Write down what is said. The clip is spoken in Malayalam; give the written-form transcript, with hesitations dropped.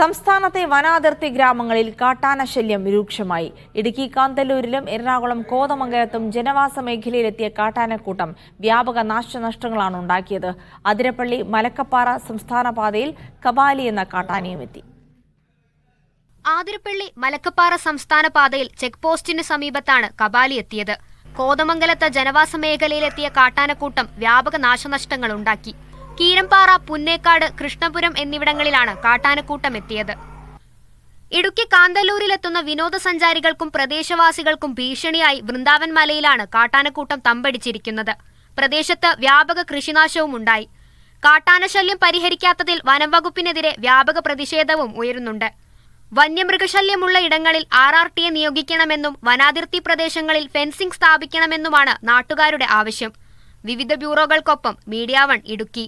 സംസ്ഥാനത്തെ വനാതിർത്തി ഗ്രാമങ്ങളിൽ കാട്ടാന ശല്യം രൂക്ഷമായി. ഇടുക്കി കാന്തല്ലൂരിലും എറണാകുളം കോതമംഗലത്തും ജനവാസ മേഖലയിലെത്തിയ കാട്ടാനക്കൂട്ടം വ്യാപക നാശനഷ്ടങ്ങളാണ് ഉണ്ടാക്കിയത്. അതിരപ്പള്ളി മലക്കപ്പാറ സംസ്ഥാന പാതയിൽ കബാലി എന്ന കാട്ടാനയും എത്തി. ആതിരപ്പള്ളി മലക്കപ്പാറ സംസ്ഥാന പാതയിൽ ചെക്ക് പോസ്റ്റിന് സമീപത്താണ് കബാലി എത്തിയത്. കോതമംഗലത്ത് ജനവാസ മേഖലയിലെത്തിയ കാട്ടാനക്കൂട്ടം വ്യാപക നാശനഷ്ടങ്ങൾ ഉണ്ടാക്കി. കീരമ്പാറ, പുന്നേക്കാട്, കൃഷ്ണപുരം എന്നിവിടങ്ങളിലാണ് കാട്ടാനക്കൂട്ടം എത്തിയത്. ഇടുക്കി കാന്തല്ലൂരിലെത്തുന്ന വിനോദസഞ്ചാരികൾക്കും പ്രദേശവാസികൾക്കും ഭീഷണിയായി വൃന്ദാവൻ മലയിലാണ് കാട്ടാനക്കൂട്ടം തമ്പടിച്ചിരിക്കുന്നത്. പ്രദേശത്ത് വ്യാപക കൃഷിനാശവും ഉണ്ടായി. കാട്ടാനശല്യം പരിഹരിക്കാത്തതിൽ വനംവകുപ്പിനെതിരെ വ്യാപക പ്രതിഷേധവും ഉയരുന്നുണ്ട്. വന്യമൃഗശല്യമുള്ള ഇടങ്ങളിൽ RRTയെ നിയോഗിക്കണമെന്നും വനാതിർത്തി പ്രദേശങ്ങളിൽ ഫെൻസിംഗ് സ്ഥാപിക്കണമെന്നുമാണ് നാട്ടുകാരുടെ ആവശ്യം. വിവിധ ബ്യൂറോകൾക്കൊപ്പം മീഡിയ 1 ഇടുക്കി.